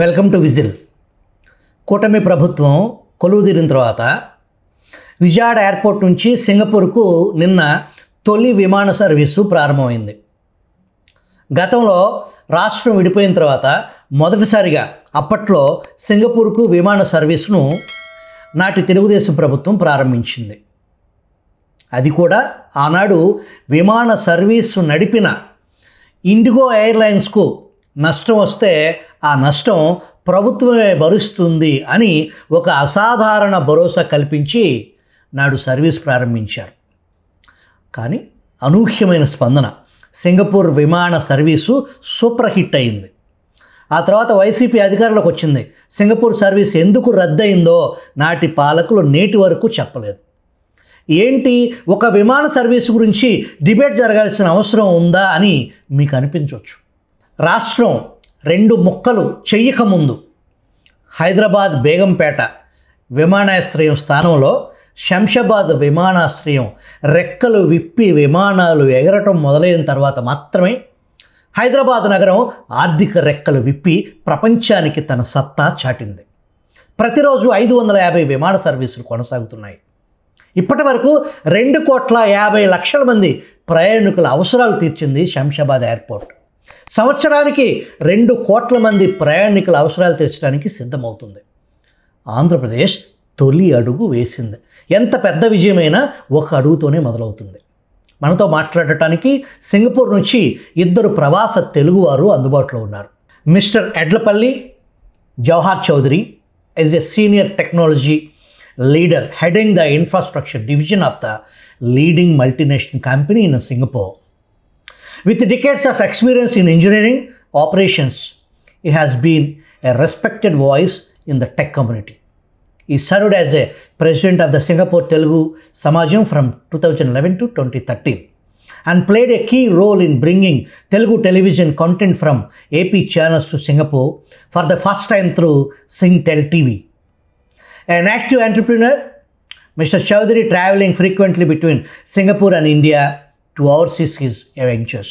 Welcome to whistle. కూటమి ప్రభుత్వం కొలువుదీరిన తర్వాత విజయవాడ ఎయిర్పోర్ట్ నుంచి సింగపూర్కు నిన్న తొలి విమాన సర్వీసు ప్రారంభమైంది. గతంలో రాష్ట్రం విడిపోయిన తర్వాత మొదటిసారిగా అప్పట్లో సింగపూర్కు విమాన సర్వీసును నాటి తెలుగుదేశం ప్రభుత్వం ప్రారంభించింది. అది కూడా ఆనాడు విమాన సర్వీసు నడిపిన ఇండిగో ఎయిర్లైన్స్కు నష్టం వస్తే ఆ నష్టం ప్రభుత్వమే భరుస్తుంది అని ఒక అసాధారణ భరోసా కల్పించి నాడు సర్వీస్ ప్రారంభించారు. కానీ అనూహ్యమైన స్పందన. సింగపూర్ విమాన సర్వీసు సూపర్ హిట్ అయింది. ఆ తర్వాత వైసీపీ అధికారంలోకి వచ్చింది. సింగపూర్ సర్వీస్ ఎందుకు రద్దయిందో నాటి పాలకులు నేటి వరకు చెప్పలేదు. ఏంటి, ఒక విమాన సర్వీసు గురించి డిబేట్ జరగాల్సిన అవసరం ఉందా అని మీకు అనిపించవచ్చు. రాష్ట్రం రెండు ముక్కలు చెయ్యకముందు హైదరాబాద్ బేగంపేట విమానాశ్రయం స్థానంలో శంషాబాద్ విమానాశ్రయం రెక్కలు విప్పి విమానాలు ఎగరటం మొదలైన తర్వాత మాత్రమే హైదరాబాద్ నగరం ఆర్థిక రెక్కలు విప్పి ప్రపంచానికి తన సత్తా చాటింది. ప్రతిరోజు 550 విమాన సర్వీసులు కొనసాగుతున్నాయి. ఇప్పటి వరకు 2,50,00,000 మంది ప్రయాణికుల అవసరాలు తీర్చింది శంషాబాద్ ఎయిర్పోర్ట్. సంవత్సరానికి 2 కోట్ల మంది ప్రయాణికుల అవసరాలు తీర్చడానికి సిద్ధమవుతుంది. ఆంధ్రప్రదేశ్ తొలి అడుగు వేసింది. ఎంత పెద్ద విజయమైనా ఒక అడుగుతోనే మొదలవుతుంది. మనతో మాట్లాడటానికి సింగపూర్ నుంచి 2 ప్రవాస తెలుగువారు అందుబాటులో ఉన్నారు. Mister Edlapalli Jawahar Chowdary is a senior technology leader heading the infrastructure division of the leading multinational company in Singapore. With decades of experience in engineering operations, he has been a respected voice in the tech community. He served as a president of the Singapore Telugu Samajam from 2011 to 2013 and played a key role in bringing Telugu television content from AP channels to Singapore for the first time through Singtel TV. An active entrepreneur, Mr. Chowdhury traveling frequently between Singapore and India to oversee his ventures.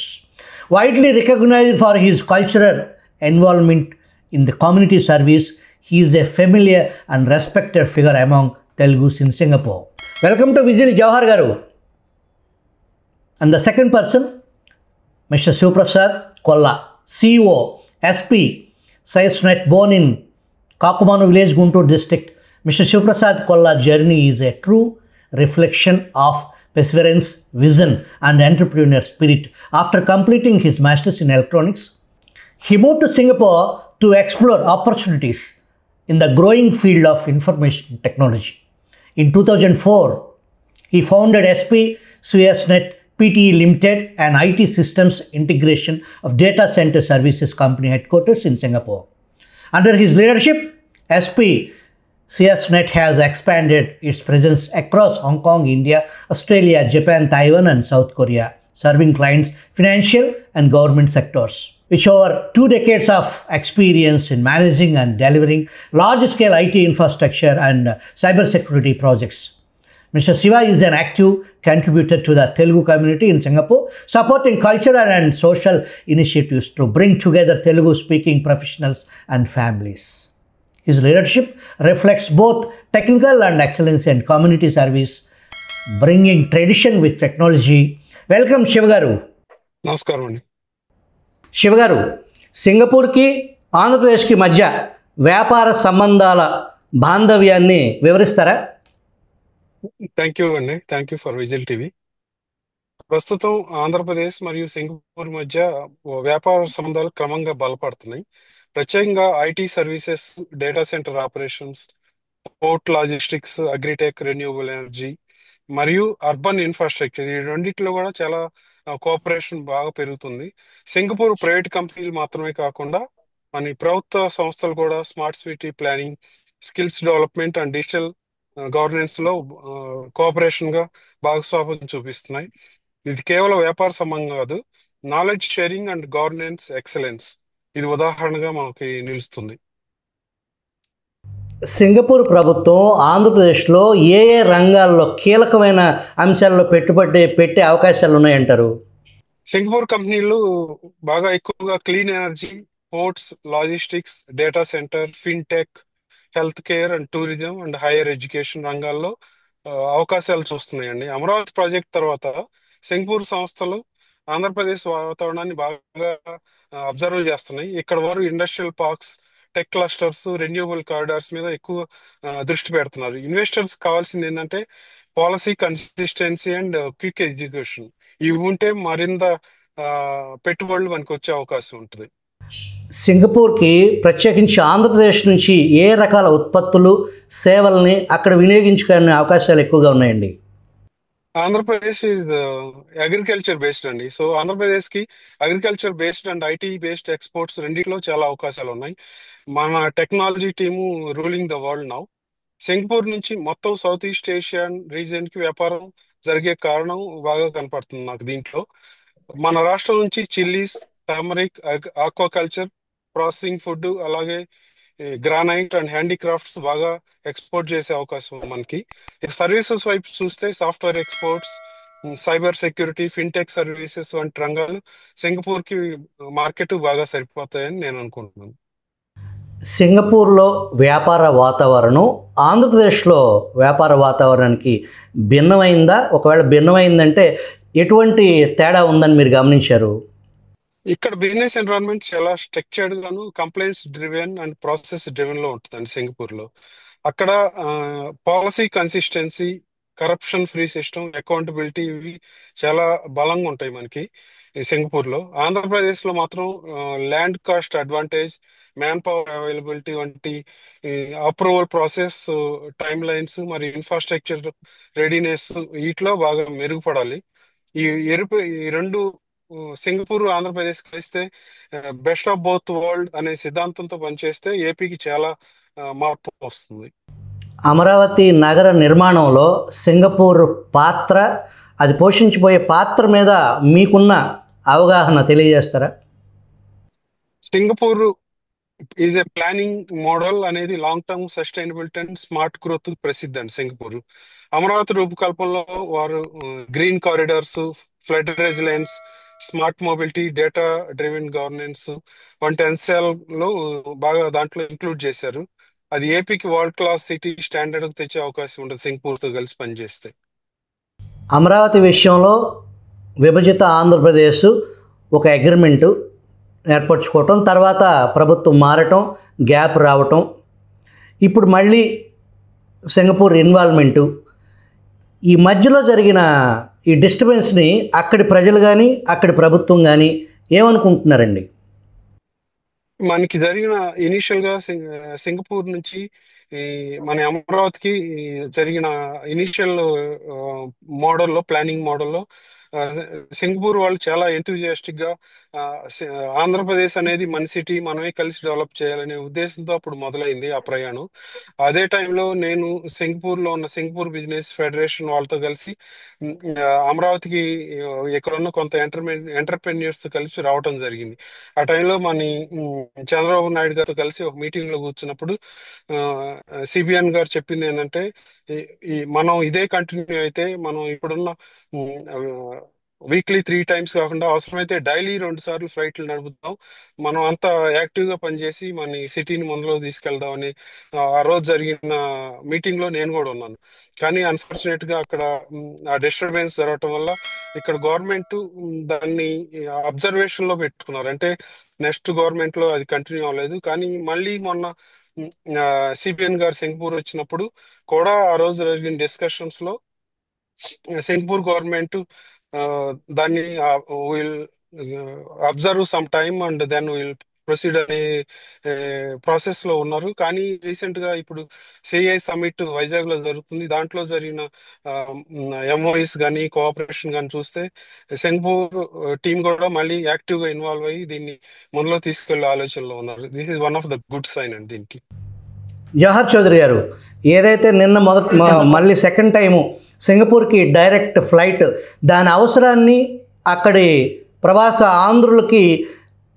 Widely recognized for his cultural involvement in the community service, he is a familiar and respected figure among Telugus in Singapore. Welcome to Vigil Jawahar Garu. And the second person, Mr. Sivaprasad Kolla, CEO, SP, ScienceNet, born in Kakumanu village, Guntur district. Mr. Sivaprasad Kolla's journey is a true reflection of perseverance, vision, and entrepreneur spirit. After completing his master's in electronics, he moved to Singapore to explore opportunities in the growing field of information technology. In 2004, he founded SP ScienceNet Pte Limited, an IT systems integration of data center services company headquarters in Singapore. Under his leadership, SP ScienceNet has expanded its presence across Hong Kong, India, Australia, Japan, Taiwan, and South Korea, serving clients, financial and government sectors. With over 2 decades of experience in managing and delivering large-scale IT infrastructure and cybersecurity projects, Mr. Siva is an active contributor to the Telugu community in Singapore, supporting cultural and social initiatives to bring together Telugu-speaking professionals and families. His leadership reflects both technical and excellence in community service, bringing tradition with technology. Welcome, Shivagaru. నమస్కారం అండి. శివగారు, సింగపూర్కి ఆంధ్రప్రదేశ్కి మధ్య వ్యాపార సంబంధాల బాంధవ్యాన్ని వివరిస్తారా? Thank you అండి. Thank you for whistle TV. ప్రస్తుతం ఆంధ్రప్రదేశ్ మరియు సింగపూర్ మధ్య వ్యాపార సంబంధాలు క్రమంగా బలపడుతున్నాయి. ప్రత్యేకంగా IT services, data centre operations, port logistics, agritech, renewable energy మరియు అర్బన్ ఇన్ఫ్రాస్ట్రక్చర్, ఈ రెండిట్లో కూడా చాలా కోఆపరేషన్ బాగా పెరుగుతుంది. సింగపూర్ ప్రైవేట్ కంపెనీలు మాత్రమే కాకుండా మన ప్రభుత్వ సంస్థలు కూడా smart city planning, skills development and digital governance లో కోఆపరేషన్ గా భాగస్వామ్యం చూపిస్తున్నాయి. ఇది కేవలం వ్యాపార సంబంధం కాదు, knowledge sharing and governance excellence ఇది ఉదాహరణగా మనకి నిలుస్తుంది. సింగపూర్ ప్రభుత్వం ఆంధ్రప్రదేశ్లో ఏ ఏ రంగాల్లో కీలకమైన అంశాల్లో పెట్టుబడి పెట్టే అవకాశాలు ఉన్నాయంటారు? సింగపూర్ కంపెనీలు బాగా ఎక్కువగా clean energy, ports, logistics, data centre, fintech, health care and tourism and higher education రంగాల్లో అవకాశాలు చూస్తున్నాయండి. అమరావతి ప్రాజెక్ట్ తర్వాత సింగపూర్ సంస్థలు ఆంధ్రప్రదేశ్ వాతావరణాన్ని బాగా అబ్జర్వ్ చేస్తున్నాయి. ఇక్కడ వారు industrial parks, tech clusters, renewable corridors మీద ఎక్కువ దృష్టి పెడుతున్నారు. ఇన్వెస్టర్స్ కావాల్సింది ఏంటంటే policy consistency and quick execution. ఇవి ఉంటే మరింత ఆ, పెట్టుబడులు మనకు వచ్చే అవకాశం ఉంటుంది. సింగపూర్కి ప్రత్యేకించి ఆంధ్రప్రదేశ్ నుంచి ఏ రకాల ఉత్పత్తులు సేవల్ని అక్కడ వినియోగించుకునే అవకాశాలు ఎక్కువగా ఉన్నాయండి? ఆంధ్రప్రదేశ్ ఈజ్ అగ్రికల్చర్ బేస్డ్ అండి. సో ఆంధ్రప్రదేశ్ కి agriculture based and IT based exports రెండిట్లో చాలా అవకాశాలు ఉన్నాయి. మన technology team ruling the world now. Singapore నుంచి మొత్తం సౌత్ ఈస్ట్ ఏషియన్ రీజియన్ కి వ్యాపారం జరిగే కారణం బాగా కనపడుతుంది నాకు దీంట్లో. మన రాష్ట్రం నుంచి chillies, turmeric, aquaculture, processing food, అలాగే గ్రానైట్ అండ్ హ్యాండీక్రాఫ్ట్స్ బాగా ఎక్స్పోర్ట్ చేసే అవకాశం మనకి. సర్వీసెస్ వైపు చూస్తే software exports, cyber security, fintech services వంటి రంగాలు సింగపూర్కి మార్కెట్ బాగా సరిపోతాయని నేను అనుకుంటున్నాను. సింగపూర్లో వ్యాపార వాతావరణం ఆంధ్రప్రదేశ్లో వ్యాపార వాతావరణానికి భిన్నమైందా? ఒకవేళ భిన్నమైందంటే ఎటువంటి తేడా ఉందని మీరు గమనించారు? ఇక్కడ బిజినెస్ ఎన్విరాన్మెంట్ చాలా స్ట్రక్చర్డ్ గాను, complaints driven and process driven లో ఉంటుందండి సింగపూర్ లో. అక్కడ policy consistency, corruption free system, accountability ఇవి చాలా బలంగా ఉంటాయి మనకి ఈ సింగపూర్ లో. ఆంధ్రప్రదేశ్ లో మాత్రం land cost advantage, man power availability వంటి అప్రూవల్ ప్రాసెస్, టైమ్ లైన్స్, మరి ఇన్ఫ్రాస్ట్రక్చర్ రెడీనెస్ వీటిలో బాగా మెరుగుపడాలి. ఈ ఈ రెండు సింగపూర్, ఆంధ్రప్రదేశ్ కలిస్తే బెస్ట్ ఆఫ్ బోత్ వరల్డ్ అనే సిద్ధాంతంతో పనిచేస్తే ఏపీకి చాలా మార్పు వస్తుంది. అమరావతి నగర నిర్మాణంలో సింగపూర్ పాత్ర, అది పోషించబోయే పాత్ర మీద మీకున్న అవగాహన తెలియజేస్తారా? Singapore is a planning model అనేది long term sustainability and smart growth ప్రసిద్ధి అండి సింగపూర్. అమరావతి రూపకల్పనలో వారు green corridors, flood resilience, smart mobility, data driven governance వంటి అంశాలలో బాగా దాంట్లో ఇంక్లూడ్ చేశారు. అది ఏపీకి వరల్డ్ క్లాస్ సిటీ స్టాండర్డ్ తెచ్చే అవకాశం ఉంటుంది సింగపూర్తో కలిసి పనిచేస్తే. అమరావతి విషయంలో విభజిత ఆంధ్రప్రదేశ్ ఒక అగ్రిమెంటు ఏర్పరచుకోవటం, తర్వాత ప్రభుత్వం మారటం, గ్యాప్ రావటం, ఇప్పుడు మళ్ళీ సింగపూర్ ఇన్వాల్వ్మెంటు, ఈ మధ్యలో జరిగిన ఈ డిస్టర్బెన్స్ని అక్కడి ప్రజలు కానీ అక్కడి ప్రభుత్వం కానీ ఏమనుకుంటున్నారండి? మనకి జరిగిన ఇనిషియల్ గా సింగపూర్ నుంచి మన అమరావతికి జరిగిన ఇనిషియల్ మోడల్లో, ప్లానింగ్ మోడల్లో సింగపూర్ వాళ్ళు చాలా ఎంతూజియాస్టిక్ గా ఆంధ్రప్రదేశ్ అనేది మన సిటీ, మనమే కలిసి డెవలప్ చేయాలనే ఉద్దేశంతో అప్పుడు మొదలైంది ఆ ప్రయాణం. అదే టైంలో నేను సింగపూర్ లో ఉన్న సింగపూర్ బిజినెస్ ఫెడరేషన్ వాళ్ళతో కలిసి అమరావతికి ఇక్కడున్న కొంత ఎంటర్ప్రెన్యూర్స్ తో కలిసి రావటం జరిగింది. ఆ టైంలో మన చంద్రబాబు నాయుడు గారితో కలిసి ఒక మీటింగ్ లో కూర్చున్నప్పుడు సిబిఎన్ గారు చెప్పింది ఏంటంటే, మనం ఇదే కంటిన్యూ అయితే మనం ఇప్పుడున్న వీక్లీ 3 times కాకుండా అవసరమైతే డైలీ 2 సార్లు ఫ్లైట్లు నడుపుతాం, మనం అంతా యాక్టివ్ గా పనిచేసి మన సిటీని ముందులో తీసుకెళ్దామని ఆ రోజు జరిగిన మీటింగ్ లో నేను కూడా ఉన్నాను. కానీ అన్ఫార్చునేట్ గా అక్కడ ఆ డిస్టర్బెన్స్ జరగటం వల్ల ఇక్కడ గవర్నమెంట్ దాన్ని అబ్జర్వేషన్ లో పెట్టుకున్నారు. అంటే నెక్స్ట్ గవర్నమెంట్ లో అది కంటిన్యూ అవ్వలేదు. కానీ మళ్ళీ మొన్న సిబిఎన్ గారు సింగపూర్ వచ్చినప్పుడు కూడా ఆ రోజు జరిగిన డిస్కషన్స్ లో సింగపూర్ గవర్నమెంట్ దాన్ని will observe some time and then will proceed అనే ప్రాసెస్ లో ఉన్నారు. కానీ రీసెంట్ గా ఇప్పుడు సిఐ సమిట్ వైజాగ్ లో జరుగుతుంది. దాంట్లో జరిగిన ఎంఓఈస్ కానీ కోఆపరేషన్ కానీ చూస్తే సింగపూర్ టీం కూడా మళ్ళీ యాక్టివ్ గా ఇన్వాల్వ్ అయ్యి దీన్ని ముందులో తీసుకెళ్లే ఆలోచనలో ఉన్నారు. This is one of the good sign అండి దీనికి. జవహర్ చౌదరి గారు, ఏదైతే నిన్న మళ్ళీ సెకండ్ టైము సింగపూర్కి డైరెక్ట్ ఫ్లైట్, దాని అవసరాన్ని అక్కడి ప్రవాస ఆంధ్రులకి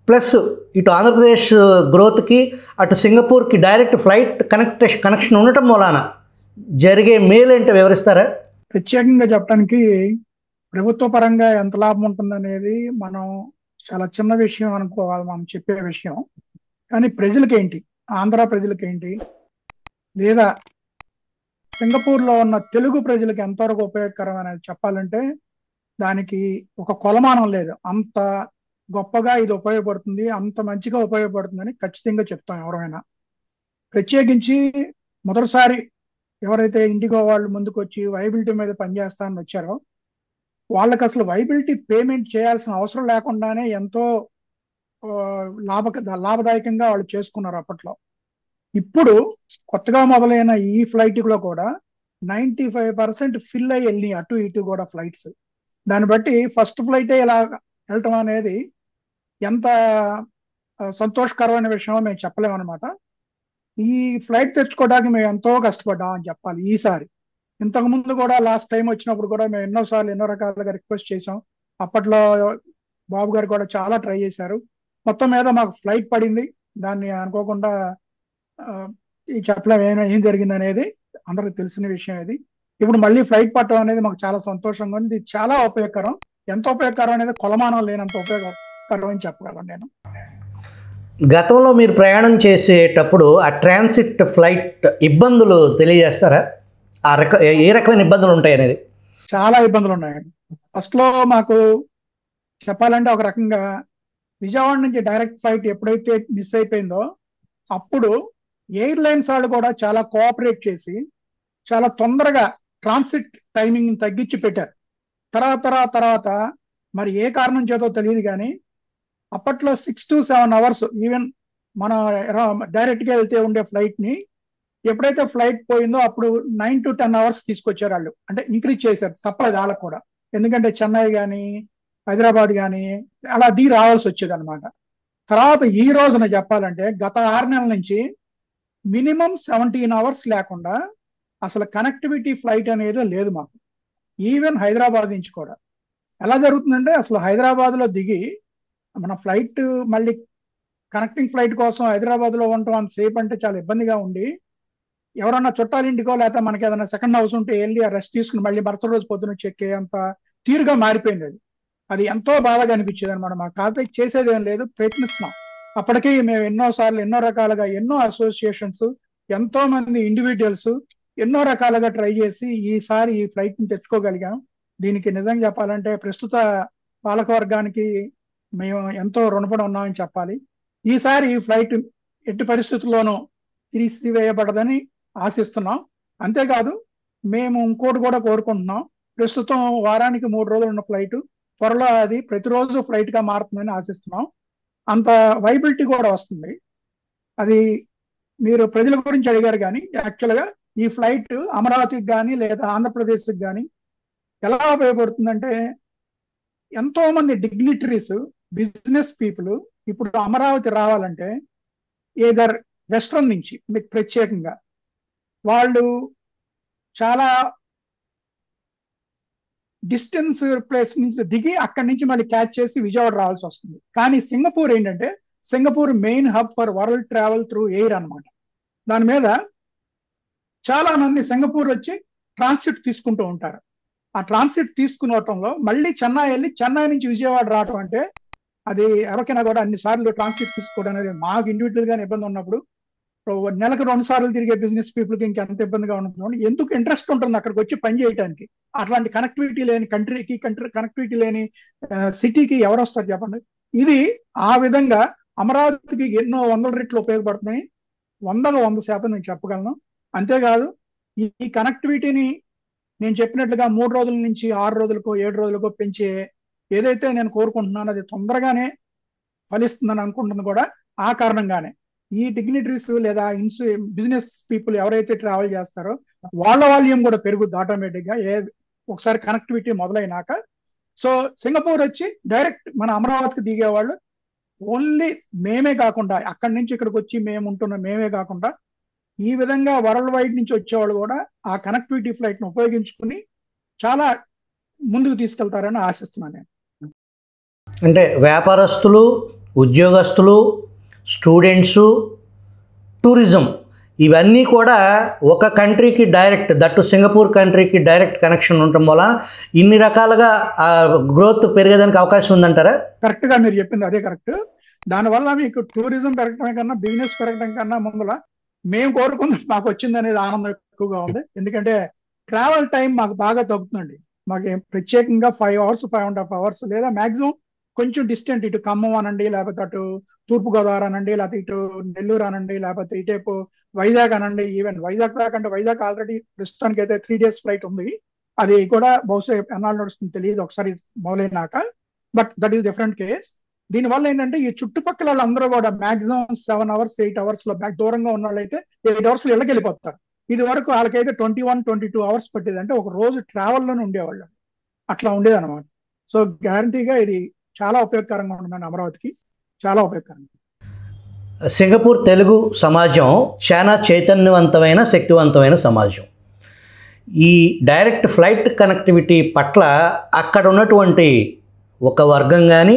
ప్లస్ ఇటు ఆంధ్రప్రదేశ్ గ్రోత్కి అటు సింగపూర్కి డైరెక్ట్ ఫ్లైట్ కనెక్షన్ ఉండటం మూలాన జరిగే మేలు ఏంటో వివరిస్తారా? ప్రత్యేకంగా చెప్పడానికి ప్రభుత్వ పరంగా ఎంత లాభం ఉంటుందనేది మనం చాలా చిన్న విషయం అనుకోవాలి. మనం చెప్పే విషయం కానీ ప్రజలకి ఏంటి, ఆంధ్ర ప్రజలకి ఏంటి, లేదా సింగపూర్లో ఉన్న తెలుగు ప్రజలకు ఎంతవరకు ఉపయోగకరం అనేది చెప్పాలంటే దానికి ఒక కొలమానం లేదు. అంత గొప్పగా ఇది ఉపయోగపడుతుంది, అంత మంచిగా ఉపయోగపడుతుందని ఖచ్చితంగా చెప్తాం ఎవరైనా. ప్రత్యేకించి మొదటిసారి ఎవరైతే ఇండిగో వాళ్ళు ముందుకు వచ్చి వైబిలిటీ మీద పనిచేస్తానని వచ్చారో వాళ్ళకి అసలు వైబిలిటీ పేమెంట్ చేయాల్సిన అవసరం లేకుండానే ఎంతో లాభదాయకంగా వాళ్ళు చేసుకున్నారు అప్పట్లో. ఇప్పుడు కొత్తగా మొదలైన ఈ ఫ్లైట్ లో కూడా 95% ఫిల్ అయ్యి వెళ్ళి అటు ఇటు కూడా ఫ్లైట్స్. దాన్ని బట్టి ఫస్ట్ ఫ్లైటే ఇలా వెళ్ళటం అనేది ఎంత సంతోషకరమైన విషయమో మేము చెప్పలేమన్నమాట. ఈ ఫ్లైట్ తెచ్చుకోవడానికి మేము ఎంతో కష్టపడ్డాం అని చెప్పాలి ఈసారి. ఇంతకు ముందు కూడా లాస్ట్ టైం వచ్చినప్పుడు కూడా మేము ఎన్నోసార్లు ఎన్నో రకాలుగా రిక్వెస్ట్ చేసాం. అప్పట్లో బాబు గారు కూడా చాలా ట్రై చేశారు. మొత్తం మీద మాకు ఫ్లైట్ పడింది. దాన్ని అనుకోకుండా చెప్పలేం ఏం జరిగింది అనేది అందరికి తెలిసిన విషయం. ఇది ఇప్పుడు మళ్ళీ ఫ్లైట్ పట్టడం అనేది మాకు చాలా సంతోషంగా ఉంది. ఇది చాలా ఉపయోగకరం. ఎంత ఉపయోగకరం అనేది కొలమానం లేనంత ఉపయోగకరం అని చెప్పగలను నేను. గతంలో మీరు ప్రయాణం చేసేటప్పుడు ఆ ట్రాన్సిట్ ఫ్లైట్ ఇబ్బందులు తెలియజేస్తారా? ఏ రకమైన ఇబ్బందులు ఉంటాయి అనేది? చాలా ఇబ్బందులు ఉన్నాయండి. ఫస్ట్లో మాకు చెప్పాలంటే ఒక రకంగా విజయవాడ నుంచి డైరెక్ట్ ఫ్లైట్ ఎప్పుడైతే మిస్ అయిపోయిందో అప్పుడు ఎయిర్లైన్స్ వాళ్ళు కూడా చాలా కోఆపరేట్ చేసి చాలా తొందరగా ట్రాన్సిట్ టైమింగ్ తగ్గించి పెట్టారు. తర్వాత మరి ఏ కారణం చేతో తెలియదు కానీ అప్పట్లో 6 to 7 hours ఈవెన్ మన డైరెక్ట్గా వెళ్తే ఉండే ఫ్లైట్ని ఎప్పుడైతే ఫ్లైట్ పోయిందో అప్పుడు 9 to 10 hours తీసుకొచ్చారు వాళ్ళు. అంటే ఇంక్రీజ్ చేశారు తప్పలేదు వాళ్ళకు కూడా. ఎందుకంటే చెన్నై కానీ హైదరాబాద్ కానీ అలా దిగి రావాల్సి వచ్చేది అనమాట. తర్వాత ఈ రోజున చెప్పాలంటే గత 6 నెలల నుంచి మినిమం 17 hours లేకుండా అసలు కనెక్టివిటీ ఫ్లైట్ అనేది లేదు మాకు. ఈవెన్ హైదరాబాద్ నుంచి కూడా ఎలా జరుగుతుందంటే అసలు హైదరాబాద్లో దిగి మన ఫ్లైట్ మళ్ళీ కనెక్టింగ్ ఫ్లైట్ కోసం హైదరాబాద్లో ఉండటం అంతసేపు అంటే చాలా ఇబ్బందిగా ఉండి ఎవరన్నా చుట్టాలింటికో లేకపోతే మనకి ఏదైనా సెకండ్ హౌస్ ఉంటే వెళ్ళి ఆ రెస్ట్ తీసుకుని మళ్ళీ మరుసటి రోజు పొద్దున చెక్కే అంత తీరుగా మారిపోయింది. అది ఎంతో బాధగా అనిపించేది అనమాట. మాకు కాకపోతే చేసేది ఏం లేదు, ప్రయత్నిస్తున్నాం. అప్పటికీ మేము ఎన్నోసార్లు ఎన్నో రకాలుగా ఎన్నో అసోసియేషన్స్ ఎంతో మంది ఇండివిజువల్స్ ఎన్నో రకాలుగా ట్రై చేసి ఈసారి ఈ ఫ్లైట్ని తెచ్చుకోగలిగాం. దీనికి నిజంగా చెప్పాలంటే ప్రస్తుత పాలకవర్గానికి మేము ఎంతో రుణపడి ఉన్నామని చెప్పాలి. ఈసారి ఈ ఫ్లైట్ ఎట్టి పరిస్థితుల్లోనూ తీసివేయబడదని ఆశిస్తున్నాం. అంతేకాదు మేము ఇంకోటి కూడా కోరుకుంటున్నాం. ప్రస్తుతం వారానికి 3 రోజులు ఉన్న ఫ్లైట్ త్వరలో అది ప్రతిరోజు ఫ్లైట్ గా మారుతుందని ఆశిస్తున్నాం. అంత వైబిలిటీ కూడా వస్తుంది. అది మీరు ప్రజల గురించి అడిగారు కానీ యాక్చువల్గా ఈ ఫ్లైట్ అమరావతికి కానీ లేదా ఆంధ్రప్రదేశ్కి కానీ ఎలా ఉపయోగపడుతుందంటే ఎంతో మంది డిగ్నిటరీస్ బిజినెస్ పీపుల్ ఇప్పుడు అమరావతి రావాలంటే ఏదర్ వెస్ట్రన్ నుంచి మీకు ప్రత్యేకంగా వాళ్ళు చాలా డిస్టెన్స్ ప్లేస్ నుంచి దిగి అక్కడి నుంచి మళ్ళీ క్యాచ్ చేసి విజయవాడ రావాల్సి వస్తుంది. కానీ సింగపూర్ ఏంటంటే Singapore main hub for world travel through air అనమాట. దాని మీద చాలా మంది సింగపూర్ వచ్చి ట్రాన్సిట్ తీసుకుంటూ ఉంటారు. ఆ ట్రాన్సిట్ తీసుకునటంలో మళ్ళీ చెన్నై వెళ్ళి చెన్నై నుంచి విజయవాడ రావటం అంటే అది ఎవరికైనా కూడా అన్ని సార్లు ట్రాన్సిట్ తీసుకోవడం అనేది మాకు ఇండివిజువల్ గానే ఇబ్బంది ఉన్నప్పుడు నెలకు 2 సార్లు తిరిగే బిజినెస్ పీపుల్కి ఇంకెంత ఇబ్బందిగా ఉంటుంది. ఎందుకు ఇంట్రెస్ట్ ఉంటుంది అక్కడికి వచ్చి పని చేయడానికి? అట్లాంటి కనెక్టివిటీ లేని కంట్రీకి కనెక్టివిటీ లేని సిటీకి ఎవరు వస్తారు చెప్పండి? ఇది ఆ విధంగా అమరావతికి ఎన్నో 100 రెట్లు ఉపయోగపడుతున్నాయి. 100% నేను చెప్పగలను. అంతేకాదు ఈ కనెక్టివిటీని నేను చెప్పినట్లుగా 3 రోజుల నుంచి 6 రోజులకో 7 రోజులకో పెంచే ఏదైతే నేను కోరుకుంటున్నానో అది తొందరగానే ఫలిస్తుందని అనుకుంటుంది కూడా ఆ కారణంగానే. ఈ డిగ్నిటరీస్ లేదా బిజినెస్ పీపుల్ ఎవరైతే ట్రావెల్ చేస్తారో వాళ్ళ వాల్యూమ్ కూడా పెరుగుద్ది ఆటోమేటిక్గా ఒకసారి కనెక్టివిటీ మొదలైనాక. సో సింగపూర్ వచ్చి డైరెక్ట్ మన అమరావతికి దిగేవాళ్ళు ఓన్లీ మేమే కాకుండా అక్కడి నుంచి ఇక్కడికి వచ్చి మేము ఉంటున్న మేమే కాకుండా ఈ విధంగా వరల్డ్ వైడ్ నుంచి వచ్చేవాళ్ళు కూడా ఆ కనెక్టివిటీ ఫ్లైట్ను ఉపయోగించుకుని చాలా ముందుకు తీసుకెళ్తారని ఆశిస్తున్నాను నేను. అంటే వ్యాపారస్తులు, ఉద్యోగస్తులు, స్టూడెంట్సు, టూరిజం ఇవన్నీ కూడా ఒక కంట్రీకి డైరెక్ట్, దట్టు సింగపూర్ కంట్రీకి డైరెక్ట్ కనెక్షన్ ఉండటం వల్ల ఇన్ని రకాలుగా గ్రోత్ పెరిగేదానికి అవకాశం ఉందంటారా? కరెక్ట్గా మీరు చెప్పింది అదే కరెక్ట్. దానివల్ల మీకు టూరిజం పెరగడం కన్నా బిజినెస్ పెరగడం కన్నా ముందుల మేము కోరుకుంది మాకు వచ్చింది అనేది ఆనందం ఎక్కువగా ఉంది. ఎందుకంటే ట్రావెల్ టైం మాకు బాగా తగ్గుతుందండి. మాకు ప్రత్యేకంగా 5 అవర్స్ 5.5 అవర్స్ లేదా మాక్సిమం కొంచెం డిస్టెంట్, ఇటు ఖమ్మం అనండి, లేకపోతే అటు తూర్పుగోదావరి అనండి, లేకపోతే ఇటు నెల్లూరు అనండి, లేకపోతే ఇటేపు వైజాగ్ అనండి. ఈవెన్ వైజాగ్ దాకా అంటే వైజాగ్ ఆల్రెడీ ప్రస్తుతానికి అయితే 3 days ఫ్లైట్ ఉంది. అది కూడా బహుశా ఎన్నాళ్ళు నడుస్తుంది తెలియదు ఒకసారి మొదలైనాక. But that is different case. దీనివల్ల ఏంటంటే ఈ చుట్టుపక్కల వాళ్ళందరూ కూడా మాక్సిమం 7 అవర్స్ 8 అవర్స్ లో బ్యాక్ దూరంగా ఉన్న వాళ్ళు అయితే 8 అవర్స్ లో ఇళ్ళకి వెళ్ళిపోతారు. ఇది వరకు వాళ్ళకైతే 21-22 అవర్స్ పట్టేది. అంటే ఒక రోజు ట్రావెల్లోనే ఉండేవాళ్ళు. అట్లా ఉండేది అనమాట. సో గ్యారంటీగా ఇది చాలా ఉపయోగకరంగా ఉంటుందండి అమరావతికి, చాలా ఉపయోగకరంగా. సింగపూర్ తెలుగు సమాజం చాలా చైతన్యవంతమైన శక్తివంతమైన సమాజం. ఈ డైరెక్ట్ ఫ్లైట్ కనెక్టివిటీ పట్ల అక్కడ ఉన్నటువంటి ఒక వర్గం కానీ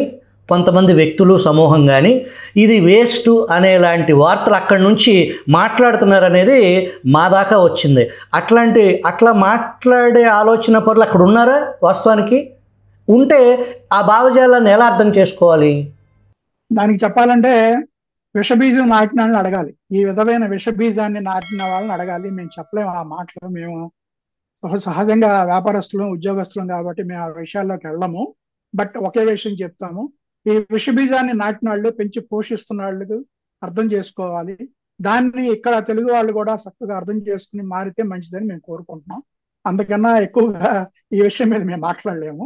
కొంతమంది వ్యక్తులు సమూహం కానీ ఇది వేస్ట్ అనేలాంటి వార్తలు అక్కడి నుంచి మాట్లాడుతున్నారు అనేది మా దాకా వచ్చింది. అట్లా మాట్లాడే ఆలోచన పరులు అక్కడ ఉన్నారా వాస్తవానికి? ఉంటే ఆ భావజాలాన్ని ఎలా అర్థం చేసుకోవాలి? దానికి చెప్పాలంటే విషబీజం నాటిన వాళ్ళని అడగాలి. ఈ విధమైన విషబీజాన్ని నాటిన వాళ్ళని అడగాలి. మేము చెప్పలేము ఆ మాటలు. మేము సహజంగా వ్యాపారస్తులం ఉద్యోగస్తులం కాబట్టి మేము ఆ విషయాల్లోకి వెళ్ళము. బట్ ఒకే విషయం చెప్తాము, ఈ విషబీజాన్ని నాటిన వాళ్ళు పెంచి పోషిస్తున్న వాళ్ళు అర్థం చేసుకోవాలి. దాన్ని ఇక్కడ తెలుగు వాళ్ళు కూడా చక్కగా అర్థం చేసుకుని మారితే మంచిదని మేము కోరుకుంటున్నాం. అందుకన్నా ఎక్కువగా ఈ విషయం మీద మేము మాట్లాడలేము.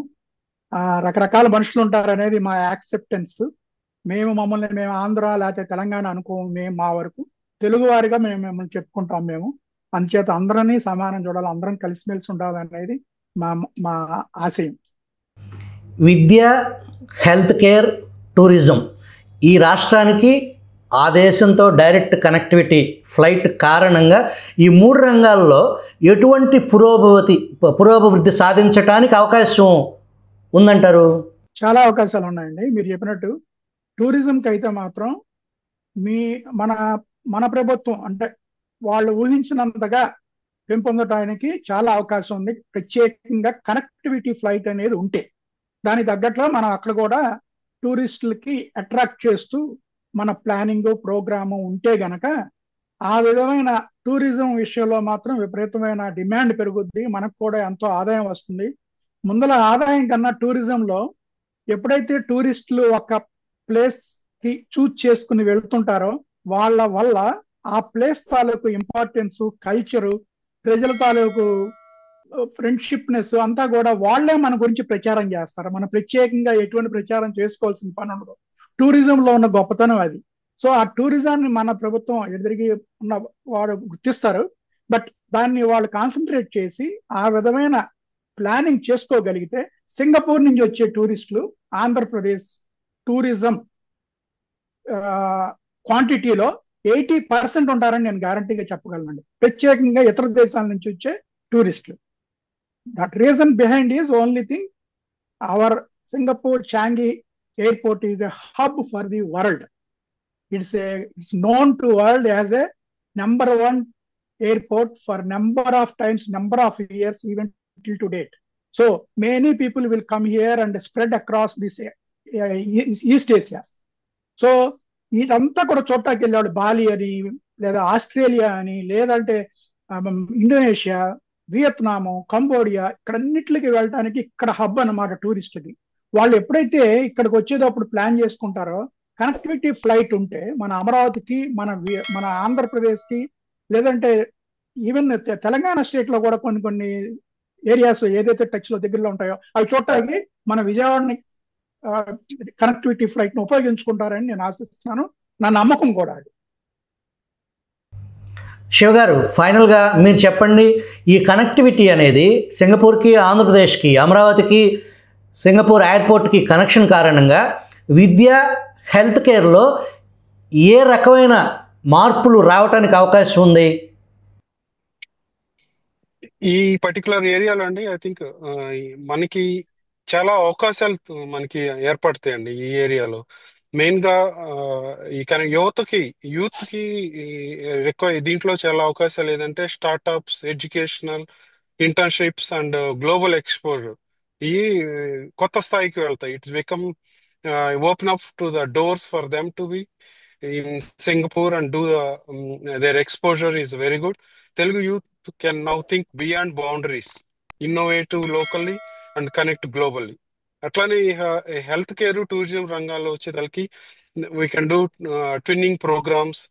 రకరకాల మనుషులు ఉంటారనేది మా యాక్సెప్టెన్స్. మేము ఆంధ్ర లేకపోతే తెలంగాణ అనుకోము. మేము మా వరకు తెలుగు వారిగా మేము మిమ్మల్ని చెప్పుకుంటాం. మేము అందుచేత అందరినీ సమానం చూడాలి, అందరం కలిసిమెలిసి ఉండాలి అనేది మా ఆశయం. విద్య, హెల్త్ కేర్, టూరిజం ఈ రాష్ట్రానికి ఆ దేశంతో డైరెక్ట్ కనెక్టివిటీ ఫ్లైట్ కారణంగా ఈ 3 రంగాల్లో ఎటువంటి పురోభివృద్ధి సాధించడానికి అవకాశం ఉందంటారు? చాలా అవకాశాలు ఉన్నాయండి. మీరు చెప్పినట్టు టూరిజంకి అయితే మాత్రం మన ప్రభుత్వం అంటే వాళ్ళు ఊహించినంతగా పెంపొందడానికి చాలా అవకాశం ఉంది. ప్రత్యేకంగా కనెక్టివిటీ ఫ్లైట్ అనేది ఉంటే దానికి తగ్గట్లో మనం అక్కడ కూడా టూరిస్టులకి అట్రాక్ట్ చేస్తూ మన ప్లానింగ్ ప్రోగ్రాము ఉంటే గనక ఆ విధమైన టూరిజం విషయంలో మాత్రం విపరీతమైన డిమాండ్ పెరుగుద్ది. మనకు కూడా ఎంతో ఆదాయం వస్తుంది. ముందల ఆదాయం కన్నా టూరిజంలో ఎప్పుడైతే టూరిస్టులు ఒక ప్లేస్ కి చూజ్ చేసుకుని వెళ్తుంటారో వాళ్ళ వల్ల ఆ ప్లేస్ తాలూకు ఇంపార్టెన్స్, కల్చరు, ప్రజల తాలూకు ఫ్రెండ్షిప్నెస్ అంతా కూడా వాళ్లే మన గురించి ప్రచారం చేస్తారు. మనం ప్రత్యేకంగా ఎటువంటి ప్రచారం చేసుకోవాల్సిన పని ఉండదు. టూరిజంలో ఉన్న గొప్పతనం అది. సో ఆ టూరిజాన్ని మన ప్రభుత్వం ఎదురికి ఉన్న వాడు గుర్తిస్తారు. బట్ దాన్ని వాళ్ళు కాన్సన్ట్రేట్ చేసి ఆ విధమైన ప్లానింగ్ చేసుకోగలిగితే సింగపూర్ నుంచి వచ్చే టూరిస్టులు ఆంధ్రప్రదేశ్ టూరిజం క్వాంటిటీలో 80% ఉంటారని నేను గ్యారంటీగా చెప్పగలనండి. ప్రత్యేకంగా ఇతర దేశాల నుంచి వచ్చే టూరిస్టులు. That reason behind is only thing, our Singapore Changi airport is a hub for the world. It's known to world as a #1 airport for number of times, number of years, even till to date. So many people will come here and spread across this East Asia. So ఇదంతా కూడా చోటాకి వెళ్ళాడు. Bali అని, లేదా Australia అని, లేదంటే Indonesia, Vietnam, Cambodia, ఇక్కడన్నిటికి వెళ్ళడానికి ఇక్కడ hub అన్నమాట టూరిస్టులకి. వాళ్ళు ఎప్పుడైతే ఇక్కడికి వచ్చేటప్పుడు ప్లాన్ చేసుకుంటారో కనెక్టివిటీ ఫ్లైట్ ఉంటే మన అమరావతికి, మన ఆంధ్రప్రదేశ్కి, లేదంటే ఈవెన్ తెలంగాణ స్టేట్ లో కూడా కొన్ని ఏరియాస్ ఏదైతే టచ్ లో దగ్గరలో ఉంటాయో అవి చూడటానికి మన విజయవాడని కనెక్టివిటీ ఫ్లైట్ ను ఉపయోగించుకుంటారని నేను ఆశిస్తున్నాను. నా నమ్మకం కూడా అది. శివ గారు, ఫైనల్గా మీరు చెప్పండి, ఈ కనెక్టివిటీ అనేది సింగపూర్కి, ఆంధ్రప్రదేశ్కి, అమరావతికి, సింగపూర్ ఎయిర్పోర్ట్కి కనెక్షన్ కారణంగా విద్య, హెల్త్ కేర్లో ఏ రకమైన మార్పులు రావడానికి అవకాశం ఉంది? ఈ పర్టికులర్ ఏరియాలో అండి ఐ థింక్ మనకి చాలా అవకాశాలు మనకి ఏర్పడతాయండి ఈ ఏరియాలో. మెయిన్గా ఈ కానీ యూత్కి ఎక్కువ దీంట్లో చాలా అవకాశాలు ఏదంటే startups, educational, internships and global exposure ఈ కొత్త స్థాయికి వెళ్తాయి. It's become open up to the doors for them to be in Singapore and do their exposure is very good. Telugu youth can now think beyond boundaries, innovative locally and connect globally. అట్లానే health care, tourism రంగాల్లో వచ్చేసరికి we can do twinning programmes,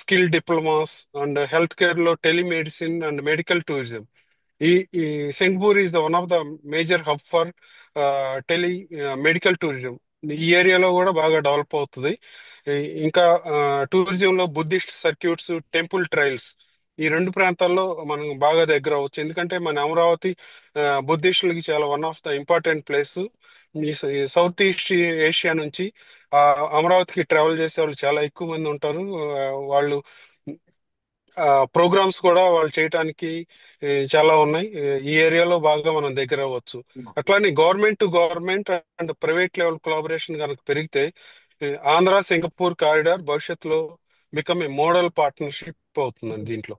skill diplomas and health కేర్లో telemedicine and medical tourism. ఈ Singapore is the one of the major hub for tele medical tourism. ఈ ఏరియాలో కూడా బాగా develop అవుతుంది. ఇంకా టూరిజంలో బుద్ధిస్ట్ సర్క్యూట్స్, టెంపుల్ ట్రైల్స్ ఈ రెండు ప్రాంతాల్లో మనం బాగా దగ్గర అవ్వచ్చు. ఎందుకంటే మన అమరావతి బుద్ధిస్టులకి చాలా one of the important place. ఈ సౌత్ ఈస్ట్ ఏషియా నుంచి అమరావతికి ట్రావెల్ చేసే వాళ్ళు చాలా ఎక్కువ మంది ఉంటారు. వాళ్ళు ప్రోగ్రామ్స్ కూడా వాళ్ళు చేయటానికి చాలా ఉన్నాయి. ఈ ఏరియాలో బాగా మనం దగ్గర అవ్వచ్చు. అట్లానే government to government and private level collaboration కనుక పెరిగితే ఆంధ్ర సింగపూర్ కారిడార్ భవిష్యత్తులో బికమ్ ఏ మోడల్ పార్ట్నర్షిప్ అవుతుందండి. దీంట్లో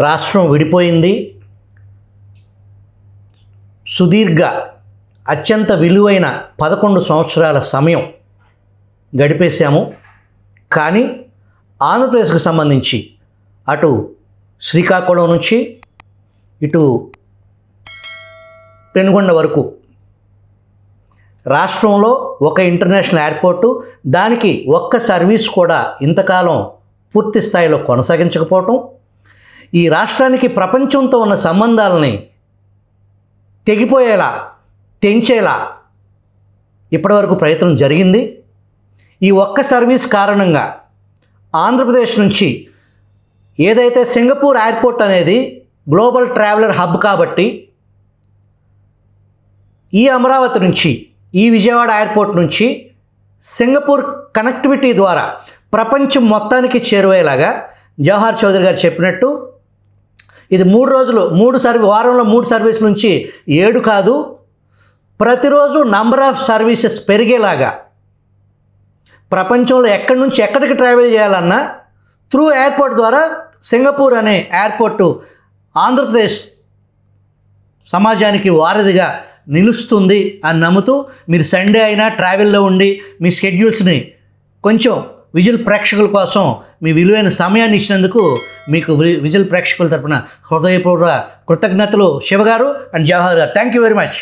రాష్ట్రం విడిపోయింది, సుదీర్ఘ అత్యంత విలువైన 11 సంవత్సరాల సమయం గడిపేశాము. కానీ ఆంధ్రప్రదేశ్కు సంబంధించి అటు శ్రీకాకుళం నుంచి ఇటు పెనుగొండ వరకు రాష్ట్రంలో ఒక ఇంటర్నేషనల్ ఎయిర్పోర్టు, దానికి ఒక్క సర్వీస్ కూడా ఇంతకాలం పూర్తి స్థాయిలో కొనసాగించకపోవటం, ఈ రాష్ట్రానికి ప్రపంచంతో ఉన్న సంబంధాలని తెగిపోయేలా, తెంచేలా ఇప్పటివరకు ప్రయత్నం జరిగింది. ఈ ఒక్క సర్వీస్ కారణంగా ఆంధ్రప్రదేశ్ నుంచి ఏదైతే సింగపూర్ ఎయిర్పోర్ట్ అనేది గ్లోబల్ ట్రావెలర్ హబ్ కాబట్టి ఈ అమరావతి నుంచి, ఈ విజయవాడ ఎయిర్పోర్ట్ నుంచి సింగపూర్ కనెక్టివిటీ ద్వారా ప్రపంచం మొత్తానికి చేరువయ్యేలాగా జవహర్ చౌదరి గారు చెప్పినట్టు ఇది 3 రోజులు వారంలో 3 సర్వీస్ నుంచి 7 కాదు, ప్రతిరోజు నంబర్ ఆఫ్ సర్వీసెస్ పెరిగేలాగా ప్రపంచంలో ఎక్కడి నుంచి ఎక్కడికి ట్రావెల్ చేయాలన్నా త్రూ ఎయిర్పోర్ట్ ద్వారా సింగపూర్ అనే ఎయిర్పోర్టు ఆంధ్రప్రదేశ్ సమాజానికి వారధిగా నిలుస్తుంది అని నమ్ముతూ మీరు సండే అయినా ట్రావెల్లో ఉండి మీ స్కెడ్యూల్స్ని కొంచెం విజిల్ ప్రేక్షకుల కోసం మీ విలువైన సమయాన్ని ఇచ్చినందుకు మీకు విజిల్ ప్రేక్షకుల తరపున హృదయపూర్వక కృతజ్ఞతలు శివగారు అండ్ జవహర్ గారు. Thank you very much.